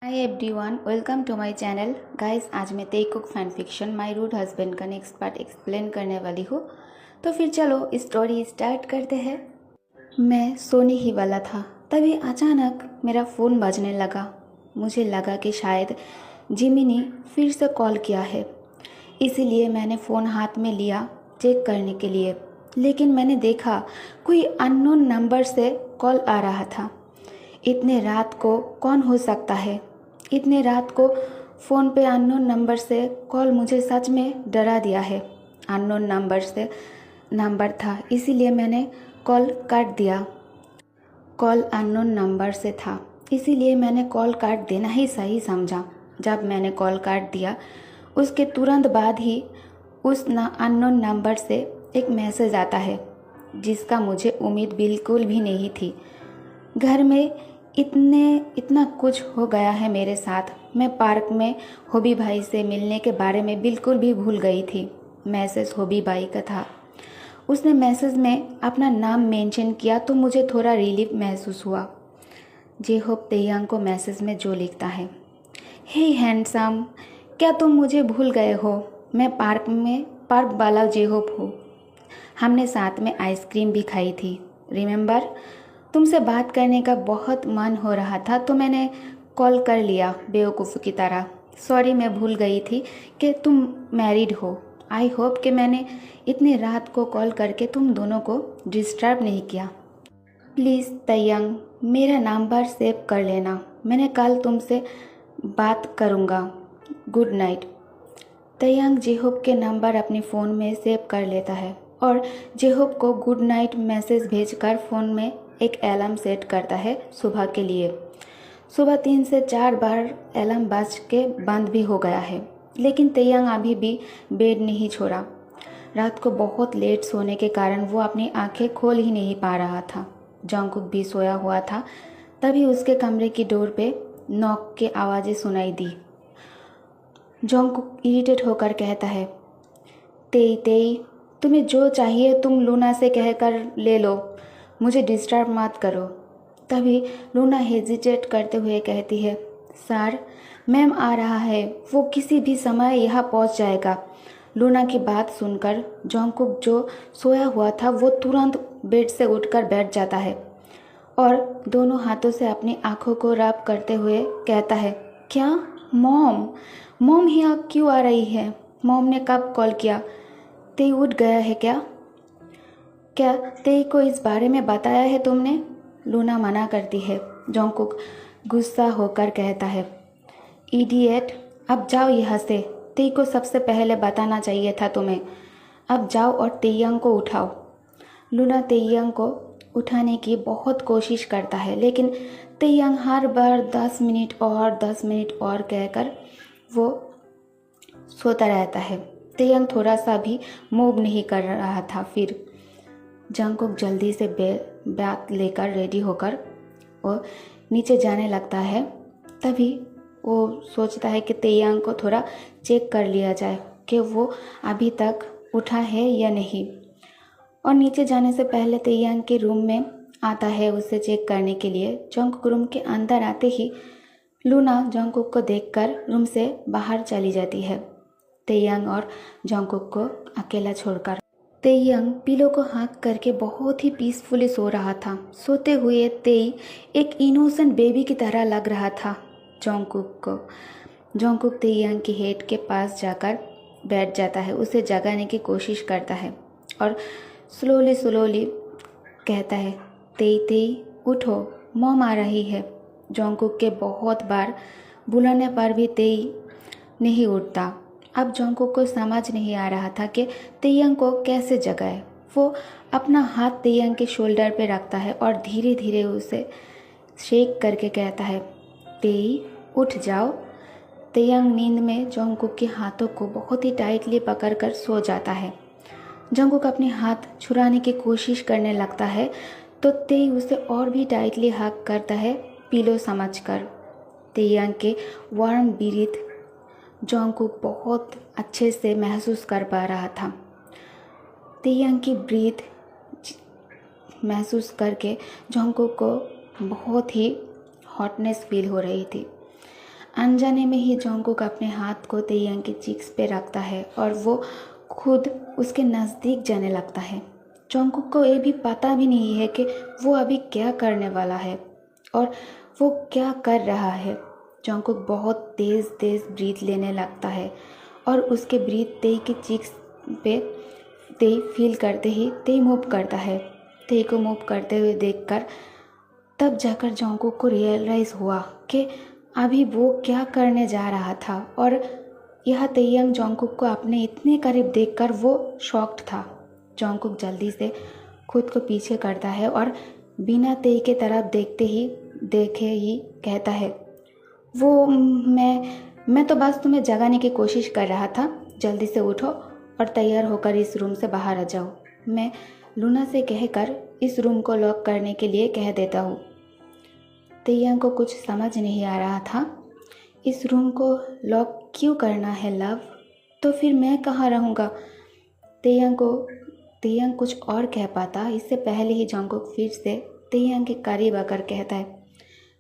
Hi everyone, welcome to my channel. Guys, आज मैं Taekook fan fiction my rude husband का next part explain करने वाली हूँ। तो फिर चलो स्टोरी स्टार्ट करते हैं। मैं सोने ही वाला था, तभी अचानक मेरा फ़ोन बजने लगा। मुझे लगा कि शायद जिमी ने फिर से कॉल किया है, इसीलिए मैंने फ़ोन हाथ में लिया चेक करने के लिए। लेकिन मैंने देखा कोई अननोन नंबर से कॉल आ रहा था। इतने रात को कौन हो सकता है? इतने रात को फ़ोन पे अननोन नंबर से कॉल मुझे सच में डरा दिया है। अननोन नंबर था, इसीलिए मैंने कॉल काट दिया। कॉल अननोन नंबर से था, इसीलिए मैंने कॉल काट देना ही सही समझा। जब मैंने कॉल काट दिया, उसके तुरंत बाद ही उस अननोन नंबर से एक मैसेज आता है, जिसका मुझे उम्मीद बिल्कुल भी नहीं थी। घर में इतना कुछ हो गया है मेरे साथ। मैं पार्क में हॉबी भाई से मिलने के बारे में बिल्कुल भी भूल गई थी। मैसेज हॉबी भाई का था। उसने मैसेज में अपना नाम मेंशन किया तो मुझे थोड़ा रिलीफ महसूस हुआ। जे होप तेयांग को मैसेज में जो लिखता है, हे हैंडसम, क्या तुम मुझे भूल गए हो? मैं पार्क वाला जे होप हूँ। हमने साथ में आइसक्रीम भी खाई थी, रिमेंबर? तुमसे बात करने का बहुत मन हो रहा था तो मैंने कॉल कर लिया बेवकूफ़ की तरह। सॉरी, मैं भूल गई थी कि तुम मैरिड हो। आई होप कि मैंने इतनी रात को कॉल करके तुम दोनों को डिस्टर्ब नहीं किया। प्लीज़ तयंग, मेरा नंबर सेव कर लेना। मैंने कल तुमसे बात करूँगा। Good night. तयंग जेहोप के नंबर अपने फ़ोन में सेव कर लेता है और जेहोप को गुड नाइट मैसेज भेजकर फ़ोन में एक अलार्म सेट करता है सुबह के लिए। सुबह 3 से 4 बार अलार्म बज के बंद भी हो गया है, लेकिन तयंग अभी भी बेड नहीं छोड़ा। रात को बहुत लेट सोने के कारण वो अपनी आंखें खोल ही नहीं पा रहा था। जंगकुक भी सोया हुआ था। तभी उसके कमरे की डोर पे नॉक की आवाज़ें सुनाई दी। जंगकुक इरिटेट होकर कहता है, तेई तेई, तुम्हें जो चाहिए तुम लूना से कहकर ले लो, मुझे डिस्टर्ब मत करो। तभी लूना हेजिटेट करते हुए कहती है, सर, मैम आ रहा है, वो किसी भी समय यहाँ पहुँच जाएगा। लूना की बात सुनकर जंगकुक जो सोया हुआ था वो तुरंत बेड से उठकर बैठ जाता है और दोनों हाथों से अपनी आंखों को रब करते हुए कहता है, क्या मॉम? मॉम यहाँ क्यों आ रही है? मॉम ने कब कॉल किया? तेई उठ गया है क्या? क्या तेई को इस बारे में बताया है तुमने? लूना मना करती है। जंगकुक गुस्सा होकर कहता है, इडियट, अब जाओ यहाँ से। तेई को सबसे पहले बताना चाहिए था तुम्हें। अब जाओ और तेयंग को उठाओ। लूना तेयंग को उठाने की बहुत कोशिश करता है, लेकिन तेयंग हर बार 10 मिनट और 10 मिनट और कहकर वो सोता रहता है। तेयंग थोड़ा सा भी मूव नहीं कर रहा था। फिर जंगकुक जल्दी से बैग लेकर रेडी होकर वो नीचे जाने लगता है। तभी वो सोचता है कि तेयांग को थोड़ा चेक कर लिया जाए कि वो अभी तक उठा है या नहीं। और नीचे जाने से पहले तेयांग के रूम में आता है उसे चेक करने के लिए। जंगकुक रूम के अंदर आते ही लूना जंगकुक को देखकर रूम से बाहर चली जाती है, तेयांग और जंगकुक को अकेला छोड़कर। तेयंग पिलो को हाँक करके बहुत ही पीसफुली सो रहा था। सोते हुए तेई एक इनोसेंट बेबी की तरह लग रहा था जंगकुक को। जंगकुक तेयंग की हेड के पास जाकर बैठ जाता है, उसे जगाने की कोशिश करता है और स्लोली कहता है, तेई तेई उठो, मॉम आ रही है। जंगकुक के बहुत बार बुलाने पर भी तेई नहीं उठता। अब जंगकुक को समझ नहीं आ रहा था कि तेयंग को कैसे जगाए। वो अपना हाथ तेयंग के शोल्डर पे रखता है और धीरे धीरे उसे शेक करके कहता है, तेई उठ जाओ। तेयंग नींद में जंगकुक के हाथों को बहुत ही टाइटली पकड़कर सो जाता है। जंगकुक अपने हाथ छुड़ाने की कोशिश करने लगता है तो तेई उसे और भी टाइटली हग करता है, पिलो समझकर। तेयंग के वार्म ब्रीथ जंगकुक बहुत अच्छे से महसूस कर पा रहा था। तेयंग की ब्रीथ महसूस करके जंगकुक को बहुत ही हॉटनेस फील हो रही थी। अनजाने में ही जोंगकुक अपने हाथ को तेयंग की चीक्स पे रखता है और वो खुद उसके नज़दीक जाने लगता है। जोंगकुक को ये भी पता भी नहीं है कि वो अभी क्या करने वाला है और वो क्या कर रहा है। जोंगकुक बहुत तेज़ तेज़ ब्रीथ लेने लगता है और उसके ब्रीथ तेई की चीक्स पे तेई फील करते ही तेई मूव करता है। तेई को मूव करते हुए देखकर तब जाकर जोंगकुक को रियलाइज़ हुआ कि अभी वो क्या करने जा रहा था और यह तेयंग जोंगकुक को अपने इतने करीब देखकर वो शॉक्ड था। जोंगकुक जल्दी से खुद को पीछे करता है और बिना तेई के तरफ देखे ही कहता है, वो मैं तो बस तुम्हें जगाने की कोशिश कर रहा था। जल्दी से उठो और तैयार होकर इस रूम से बाहर आ जाओ। मैं लूना से कहकर इस रूम को लॉक करने के लिए कह देता हूँ। तेयंग को कुछ समझ नहीं आ रहा था। इस रूम को लॉक क्यों करना है लव? तो फिर मैं कहाँ रहूँगा? तेयंग कुछ और कह पाता इससे पहले ही जोंगकुक फिर से तेयंग के करीब आकर कहता है,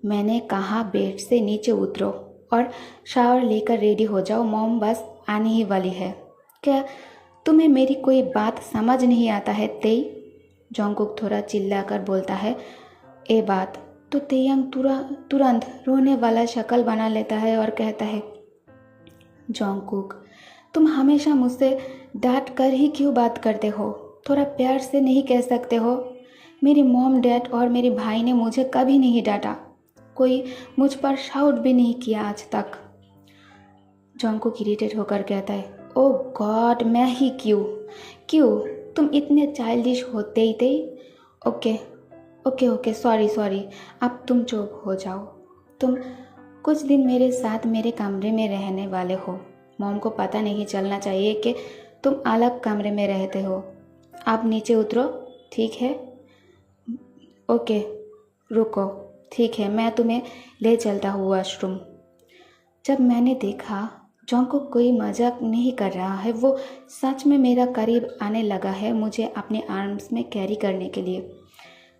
मैंने कहा बेड से नीचे उतरो और शावर लेकर रेडी हो जाओ, मॉम बस आने ही वाली है। क्या तुम्हें मेरी कोई बात समझ नहीं आता है तेई? जोंगकुक थोड़ा चिल्लाकर बोलता है ए बात। तो तेयंग तुरंत रोने वाला शक्ल बना लेता है और कहता है, जोंगकुक तुम हमेशा मुझसे डांट कर ही क्यों बात करते हो? थोड़ा प्यार से नहीं कह सकते हो? मेरी मॉम डैड और मेरे भाई ने मुझे कभी नहीं डांटा, कोई मुझ पर शाउट भी नहीं किया आज तक। जोंगकुक इरिटेट होकर कहता है, ओ गॉड मैं ही क्यों तुम इतने चाइल्डिश होते ही थे। ओके सॉरी अब तुम चुप हो जाओ। तुम कुछ दिन मेरे साथ मेरे कमरे में रहने वाले हो। मॉम को पता नहीं चलना चाहिए कि तुम अलग कमरे में रहते हो। आप नीचे उतरो, ठीक है? ओके रुको, ठीक है मैं तुम्हें ले चलता हूँ वॉशरूम। जब मैंने देखा जोंगकुक कोई मजाक नहीं कर रहा है, वो सच में मेरा करीब आने लगा है मुझे अपने आर्म्स में कैरी करने के लिए,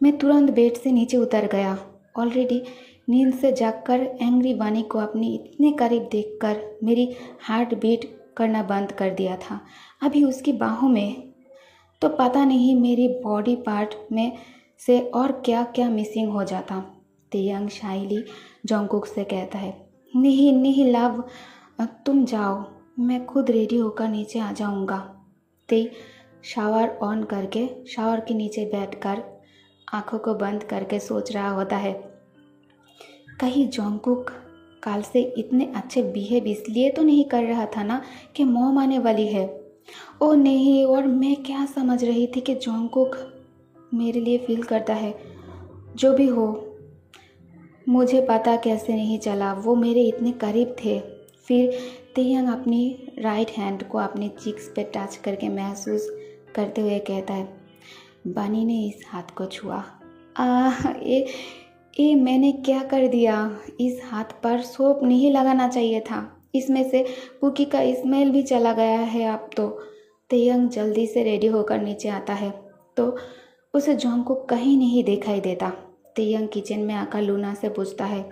मैं तुरंत बेड से नीचे उतर गया। ऑलरेडी नींद से जागकर एंग्री वानी को अपने इतने करीब देखकर मेरी हार्ट बीट करना बंद कर दिया था। अभी उसकी बाहों में तो पता नहीं मेरी बॉडी पार्ट में से और क्या क्या मिसिंग हो जाता। तेयंग शाइली जोंगकुक से कहता है, नहीं लव तुम जाओ, मैं खुद रेडी होकर नीचे आ जाऊंगा। ते शावर ऑन करके शावर के नीचे बैठकर आंखों को बंद करके सोच रहा होता है, कहीं जोंगकुक कल से इतने अच्छे बिहेव इसलिए तो नहीं कर रहा था ना कि मॉम आने वाली है। ओ नहीं, और मैं क्या समझ रही थी कि जोंगकुक मेरे लिए फील करता है। जो भी हो, मुझे पता कैसे नहीं चला, वो मेरे इतने करीब थे। फिर तेयंग अपनी राइट हैंड को अपने चीक्स पे टच करके महसूस करते हुए कहता है, बनी ने इस हाथ को छुआ। ये मैंने क्या कर दिया? इस हाथ पर सोप नहीं लगाना चाहिए था, इसमें से कुकी का स्मेल भी चला गया है अब तो। तेयंग जल्दी से रेडी होकर नीचे आता है तो उसे जोंगकुक कहीं नहीं दिखाई देता। तेयंग किचन में आकर लूना से पूछता है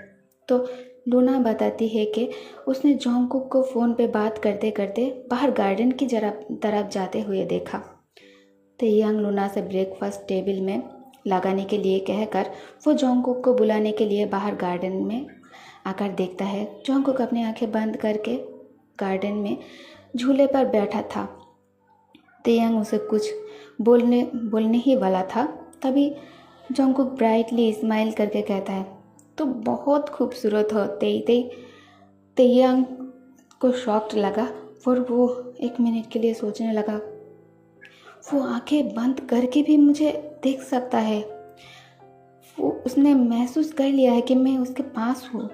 तो लूना बताती है कि उसने जोंगकुक को फ़ोन पे बात करते करते बाहर गार्डन की तरफ जाते हुए देखा। तेयंग लूना से ब्रेकफास्ट टेबल में लगाने के लिए कहकर वो जोंगकुक को बुलाने के लिए बाहर गार्डन में आकर देखता है। जोंगकुक अपनी आंखें बंद करके गार्डन में झूले पर बैठा था। तेयंग उसे कुछ बोलने ही वाला था, तभी जोंगकुक ब्राइटली स्माइल करके कहता है, तो बहुत खूबसूरत हो तेयंग को शॉक्ड लगा और वो एक मिनट के लिए सोचने लगा, वो आंखें बंद करके भी मुझे देख सकता है। उसने महसूस कर लिया है कि मैं उसके पास हूँ।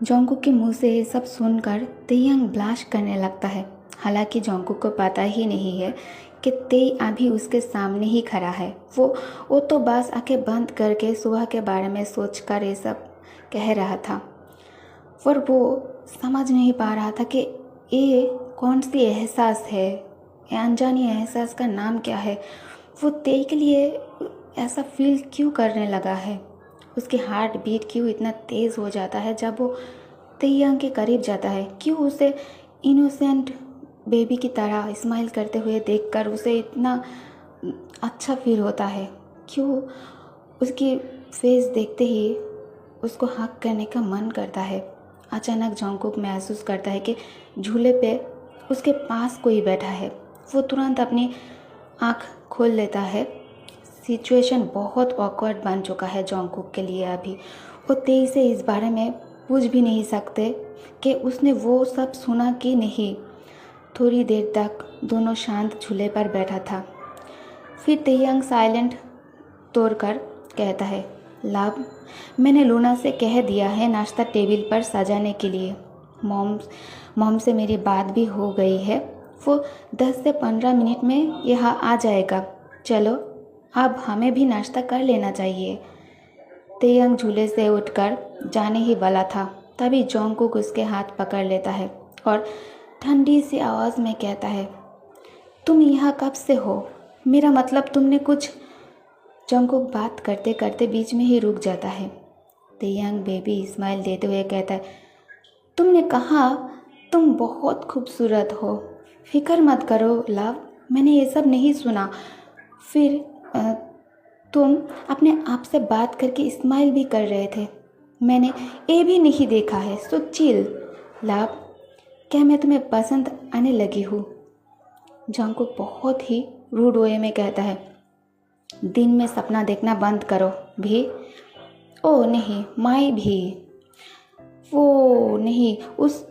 जोंगकुक के मुंह से ये सब सुनकर तेयंग ब्लाश करने लगता है। हालांकि जोंगकुक को पता ही नहीं है कि तेई अभी उसके सामने ही खड़ा है। वो तो बस आंखें बंद करके सुबह के बारे में सोचकर ये सब कह रहा था, और वो समझ नहीं पा रहा था कि ये कौन सी एहसास है, अनजानी एहसास का नाम क्या है। वो तेई के लिए ऐसा फील क्यों करने लगा है? उसकी हार्ट बीट क्यों इतना तेज़ हो जाता है जब वो तेयांग के करीब जाता है। क्यों उसे इनोसेंट बेबी की तरह स्माइल करते हुए देखकर उसे इतना अच्छा फील होता है। क्यों उसकी फेस देखते ही उसको हक करने का मन करता है। अचानक जॉन्गकुक महसूस करता है कि झूले पे उसके पास कोई बैठा है। वो तुरंत अपनी आँख खोल लेता है। सिचुएशन बहुत ऑकवर्ड बन चुका है जॉन्गकुक के लिए। अभी वो तेई से इस बारे में पूछ भी नहीं सकते कि उसने वो सब सुना कि नहीं। थोड़ी देर तक दोनों शांत झूले पर बैठा था। फिर तेयांग साइलेंट तोड़कर कहता है, लव, मैंने लूना से कह दिया है नाश्ता टेबल पर सजाने के लिए। मॉम से मेरी बात भी हो गई है। वो 10 से 15 मिनट में यहाँ आ जाएगा। चलो अब हमें भी नाश्ता कर लेना चाहिए। तेयांग झूले से उठकर जाने ही वाला था, तभी जॉन्गकुक उसके हाथ पकड़ लेता है और ठंडी सी आवाज़ में कहता है, तुम यहाँ कब से हो? मेरा मतलब तुमने कुछ। जॉन्गकुक बात करते करते बीच में ही रुक जाता है। तेयांग बेबी स्माइल देते हुए कहता है, तुमने कहा तुम बहुत खूबसूरत हो। फिक्र मत करो लव, मैंने ये सब नहीं सुना। फिर तुम अपने आप से बात करके स्माइल भी कर रहे थे, मैंने ये भी नहीं देखा है। सो चिल लव, क्या मैं तुम्हें पसंद आने लगी हूँ? जॉन्गकुक बहुत ही रूड वे में कहता है, दिन में सपना देखना बंद करो भी। ओ नहीं, माई भी। वो नहीं, उस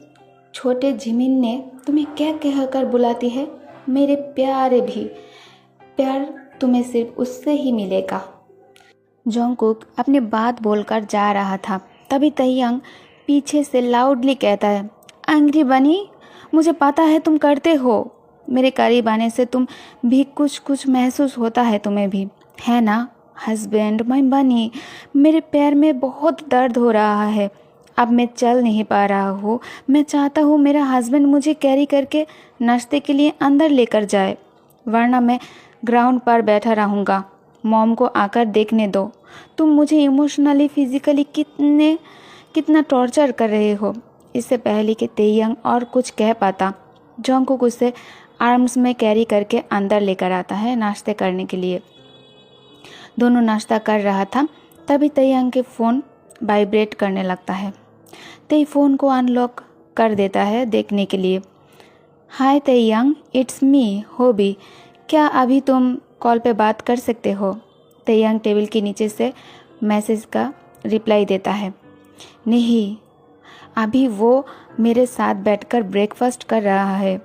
छोटे जिमिन ने तुम्हें क्या कहकर बुलाती है? मेरे प्यारे भी। प्यार तुम्हें सिर्फ उससे ही मिलेगा। जॉन्गकुक अपनी बात बोलकर जा रहा था, तभी तेयांग पीछे से लाउडली कहता है, एंग्री बनी, मुझे पता है तुम करते हो। मेरे करीब आने से तुम भी कुछ महसूस होता है तुम्हें भी, है ना हस्बैंड? मैं बनी, मेरे पैर में बहुत दर्द हो रहा है। अब मैं चल नहीं पा रहा हूँ। मैं चाहता हूँ मेरा हस्बैंड मुझे कैरी करके नाश्ते के लिए अंदर लेकर जाए, वरना मैं ग्राउंड पर बैठा रहूँगा। मॉम को आकर देखने दो। तुम मुझे इमोशनली फिजिकली कितना टॉर्चर कर रहे हो। इससे पहले कि तेयांग और कुछ कह पाता, जॉन्गकुक उसे आर्म्स में कैरी करके अंदर लेकर आता है नाश्ते करने के लिए। दोनों नाश्ता कर रहा था, तभी तेयांग के फ़ोन वाइब्रेट करने लगता है। तेई फ़ोन को अनलॉक कर देता है देखने के लिए। हाय तेयांग, इट्स मी होबी। क्या अभी तुम कॉल पे बात कर सकते हो? तेयांग टेबल के नीचे से मैसेज का रिप्लाई देता है। नहीं, अभी वो मेरे साथ बैठकर ब्रेकफास्ट कर रहा है।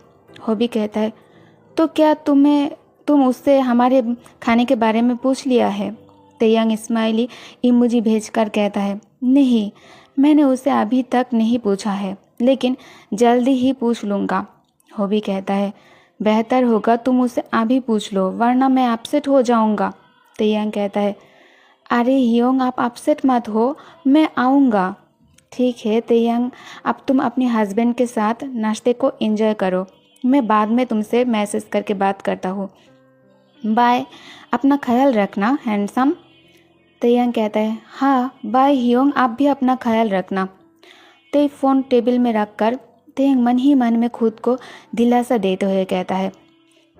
होबी कहता है, तो क्या तुम उससे हमारे खाने के बारे में पूछ लिया है? तेयांग स्माइली इमोजी भेजकर कहता है, नहीं, मैंने उसे अभी तक नहीं पूछा है, लेकिन जल्दी ही पूछ लूँगा। होबी कहता है, बेहतर होगा तुम उसे अभी पूछ लो, वरना मैं अपसेट हो जाऊँगा। तेयांग कहता है, अरे हियोंग, आप अपसेट मत हो, मैं आऊँगा। ठीक है तेयांग, अब तुम अपने हस्बैंड के साथ नाश्ते को एंजॉय करो। मैं बाद में तुमसे मैसेज करके बात करता हूँ। बाय, अपना ख्याल रखना हैंडसम। तेयांग कहता है, हाँ बाय हियोंग, आप भी अपना ख्याल रखना। तेई फ़ोन टेबल में रखकर तेयांग मन ही मन में खुद को दिलासा देते हुए कहता है,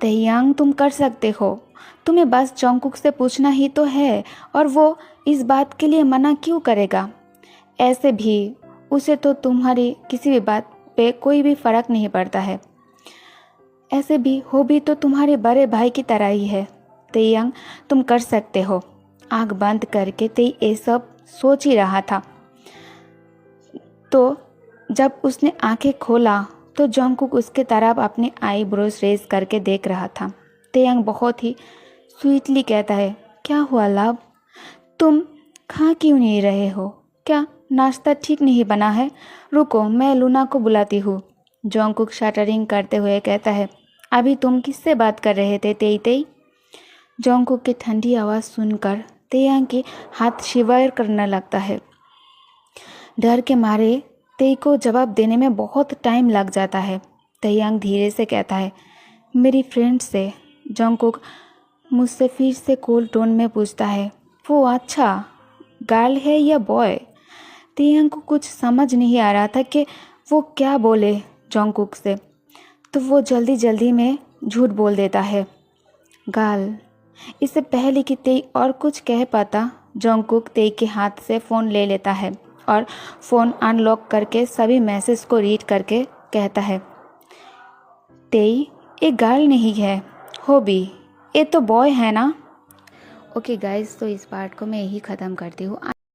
तेयांग तुम कर सकते हो। तुम्हें बस जॉन्गकुक से पूछना ही तो है, और वो इस बात के लिए मना क्यों करेगा? ऐसे भी उसे तो तुम्हारी किसी भी बात पे कोई भी फ़र्क नहीं पड़ता है। ऐसे भी होबी तो तुम्हारे बड़े भाई की तरह ही है। तेयांग तुम कर सकते हो। आँख बंद करके तेई ये सब सोच ही रहा था, तो जब उसने आंखें खोला तो जॉन्गकुक उसके तरफ अपने आईब्रोज रेज करके देख रहा था। तेयांग बहुत ही स्वीटली कहता है, क्या हुआ लव, तुम खा क्यों नहीं रहे हो? क्या नाश्ता ठीक नहीं बना है? रुको, मैं लूना को बुलाती हूँ। जॉन्गकुक शटरिंग करते हुए कहता है, अभी तुम किससे बात कर रहे थे तेई? जॉन्गकुक की ठंडी आवाज़ सुनकर तेयांग के हाथ शिवर करने लगता है। डर के मारे तेई को जवाब देने में बहुत टाइम लग जाता है। तेयांग धीरे से कहता है, मेरी फ्रेंड से। जॉन्गकुक मुझसे फिर से कोल्ड टोन में पूछता है, वो अच्छा गर्ल है या बॉय? तेयंग को कुछ समझ नहीं आ रहा था कि वो क्या बोले जोंगकुक से, तो वो जल्दी जल्दी में झूठ बोल देता है। गाल। इससे पहले कि तेई और कुछ कह पाता, जोंगकुक तेई के हाथ से फ़ोन ले लेता है और फ़ोन अनलॉक करके सभी मैसेज को रीड करके कहता है, तेई ये गर्ल नहीं है, हो भी ये तो बॉय है ना। ओके गाइस, तो इस पार्ट को मैं यही ख़त्म करती हूँ।